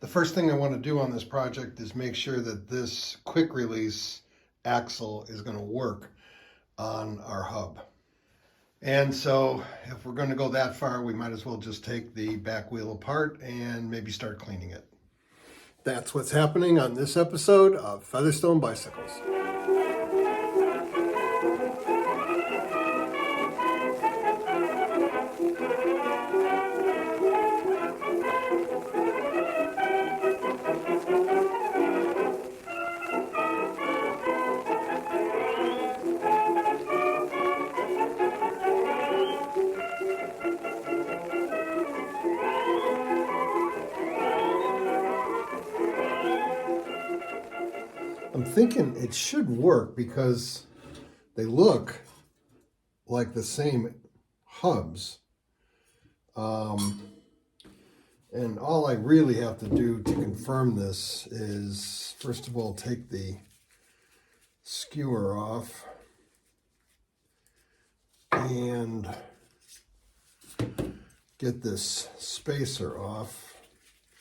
The first thing I want to do on this project is make sure that this quick release axle is going to work on our hub. And so if we're going to go that far, we might as well just take the back wheel apart and maybe start cleaning it. That's what's happening on this episode of Featherstone Bicycles. I'm thinking it should work because they look like the same hubs. And all I really have to do to confirm this is, first of all, take the skewer off and get this spacer off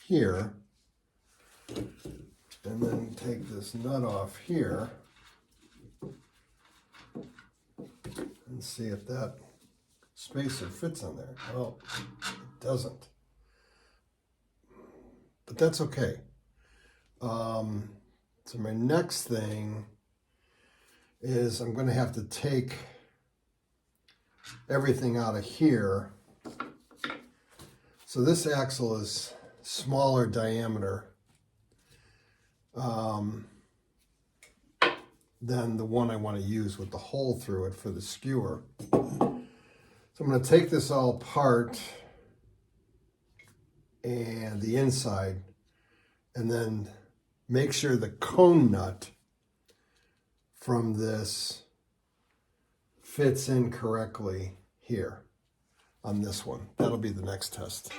here. And then take this nut off here and see if that spacer fits on there. Oh, it doesn't. But that's okay. So my next thing is I'm going to have to take everything out of here. So this axle is smaller diameter than the one I want to use with the hole through it for the skewer. So I'm going to take this all apart and the inside, and then make sure the cone nut from this fits in correctly here on this one. That'll be the next test.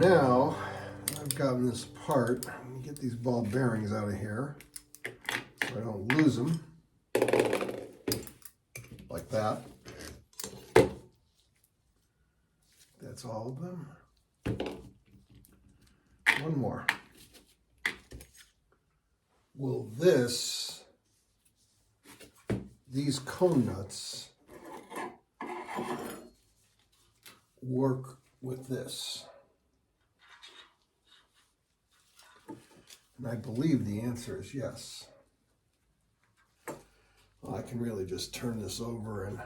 Now I've gotten this apart. Let me get these ball bearings out of here so I don't lose them. Like that. That's all of them. One more. Will these cone nuts work with this? And I believe the answer is yes. Well, I can really just turn this over and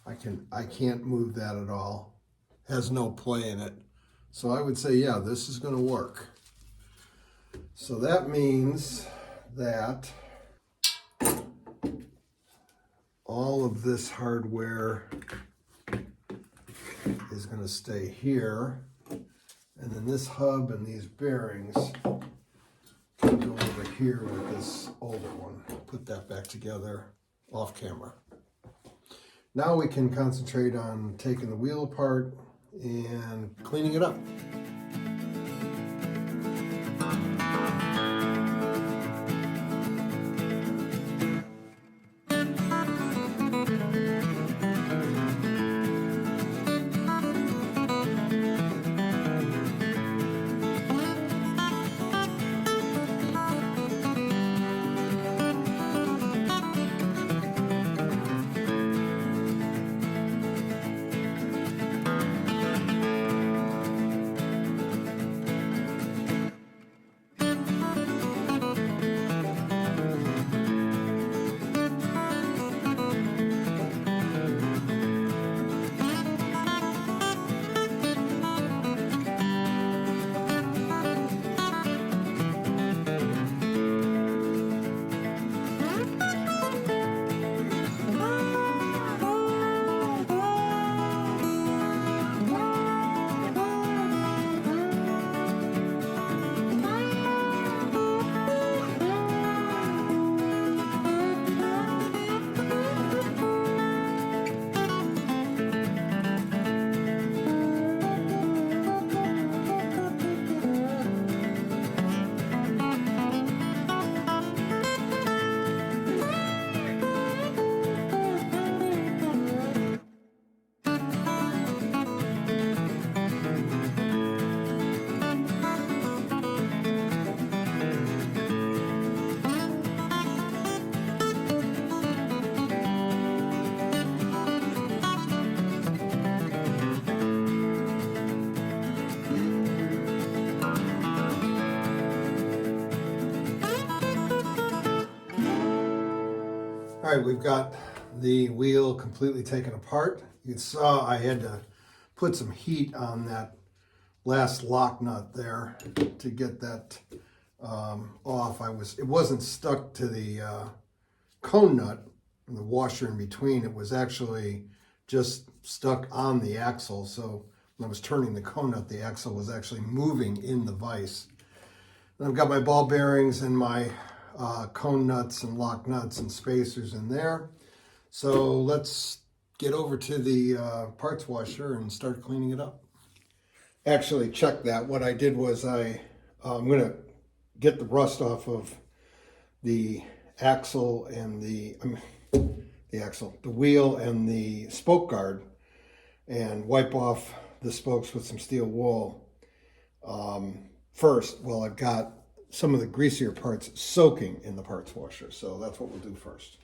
I can't move that at all. Has no play in it. So I would say, yeah, this is going to work. So that means that all of this hardware is going to stay here. And then this hub and these bearings can go over here with this older one. Put that back together off camera. Now we can concentrate on taking the wheel apart and cleaning it up. All right, we've got the wheel completely taken apart. You saw I had to put some heat on that last lock nut there to get that off. It wasn't stuck to the cone nut and the washer in between. It was actually just stuck on the axle. So when I was turning the cone nut, the axle was actually moving in the vise. And I've got my ball bearings and my cone nuts and lock nuts and spacers in there. So let's get over to the parts washer and start cleaning it up. Actually, check that. What I did was I'm going to get the rust off of the axle and the wheel and the spoke guard, and wipe off the spokes with some steel wool first. Well, I've got some of the greasier parts soaking in the parts washer, so that's what we'll do first.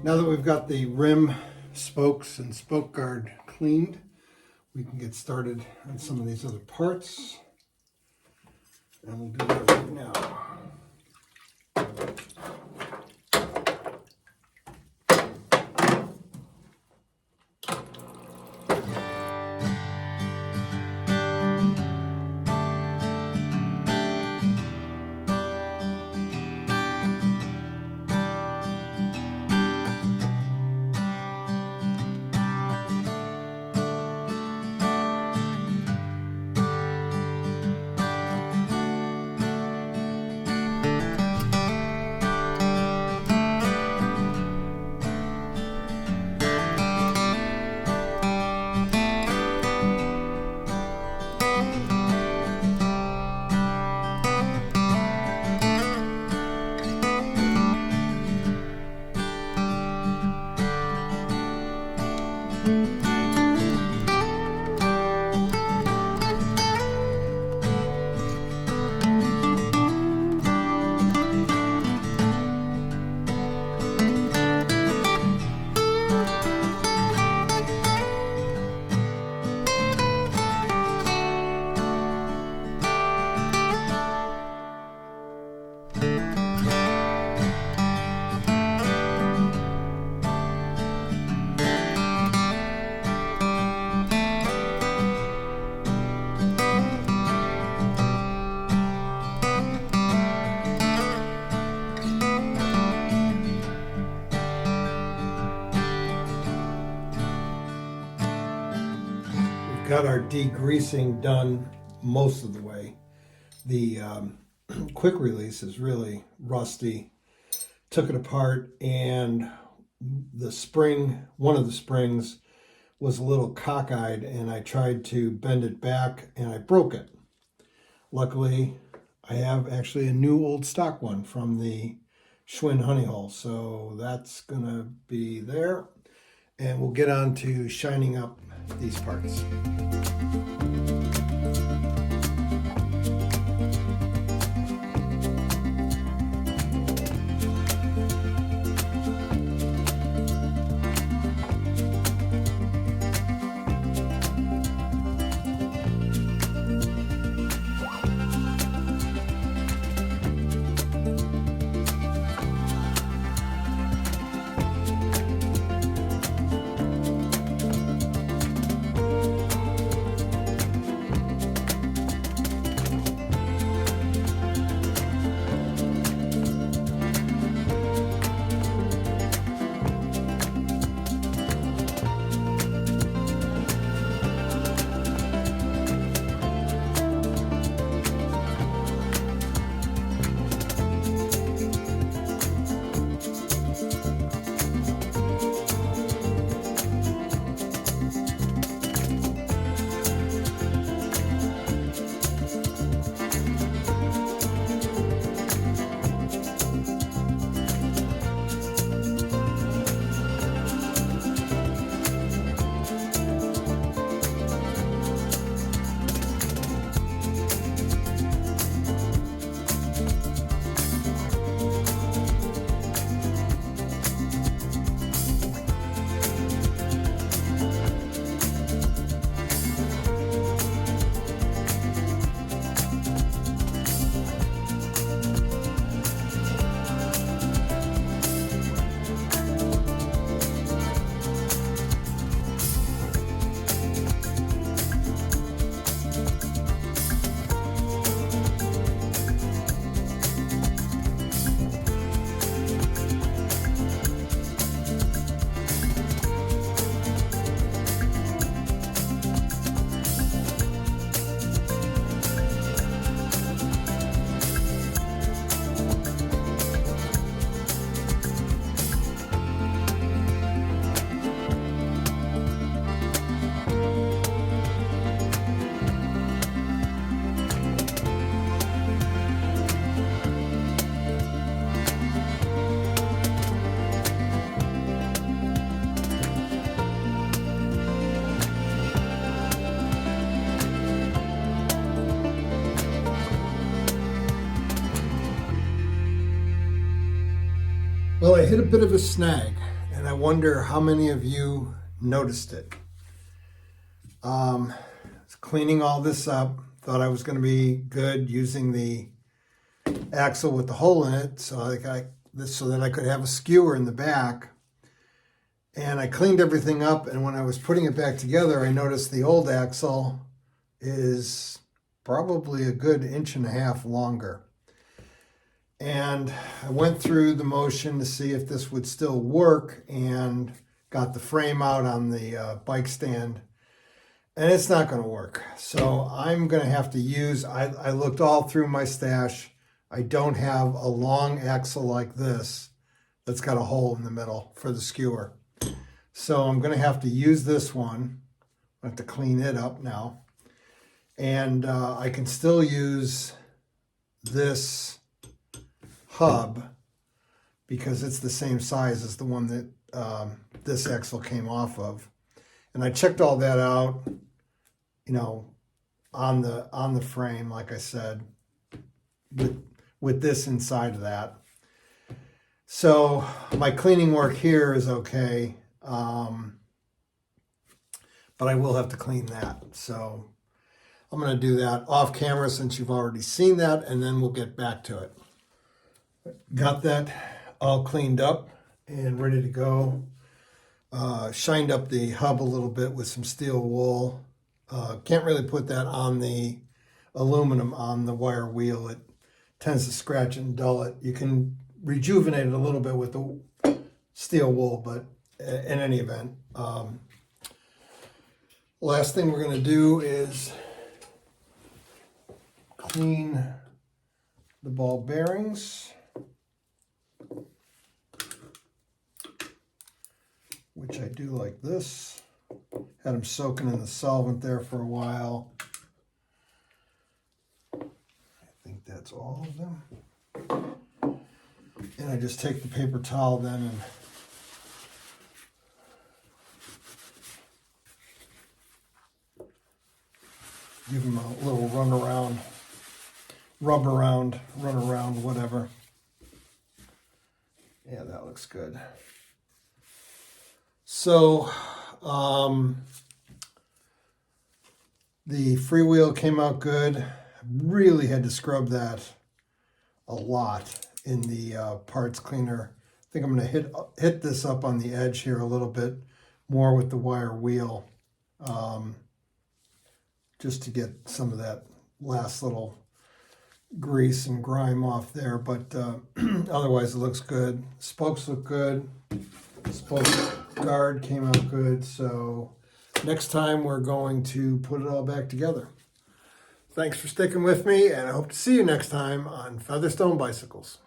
Now that we've got the rim, spokes, and spoke guard cleaned, we can get started on some of these other parts. And we'll do that right now. Got our degreasing done most of the way. The quick release is really rusty. Took it apart, and the spring, one of the springs, was a little cockeyed, and I tried to bend it back and I broke it. Luckily, I have actually a new old stock one from the Schwinn honey hole, so that's gonna be there, and we'll get on to shining up these parts. I hit a bit of a snag, and I wonder how many of you noticed it. Cleaning all this up, thought I was going to be good using the axle with the hole in it, so that I could have a skewer in the back. And I cleaned everything up, and when I was putting it back together, I noticed the old axle is probably a good 1.5 inches longer. And I went through the motion to see if this would still work and got the frame out on the bike stand, and it's not going to work. So I'm going to have to use, I looked all through my stash. I don't have a long axle like this that's got a hole in the middle for the skewer. So I'm going to have to use this one. I have to clean it up now. And I can still use this hub because it's the same size as the one that this axle came off of. And I checked all that out, you know, on the frame, like I said, with this inside of that. So my cleaning work here is okay, but I will have to clean that. So I'm going to do that off camera since you've already seen that, and then we'll get back to it. Got that all cleaned up and ready to go. Shined up the hub a little bit with some steel wool. Can't really put that on the aluminum on the wire wheel. It tends to scratch and dull it. You can rejuvenate it a little bit with the steel wool, but in any event, last thing we're going to do is clean the ball bearings, which I do like this. Had them soaking in the solvent there for a while. I think that's all of them. And I just take the paper towel then and give them a little run around, rub around, run around, whatever. Yeah, that looks good. So, the freewheel came out good. Really had to scrub that a lot in the parts cleaner. I think I'm going to hit this up on the edge here a little bit more with the wire wheel, just to get some of that last little grease and grime off there. But otherwise, it looks good. Spokes look good. Spoke guard came out good. So next time we're going to put it all back together. Thanks for sticking with me, and I hope to see you next time on Featherstone Bicycles.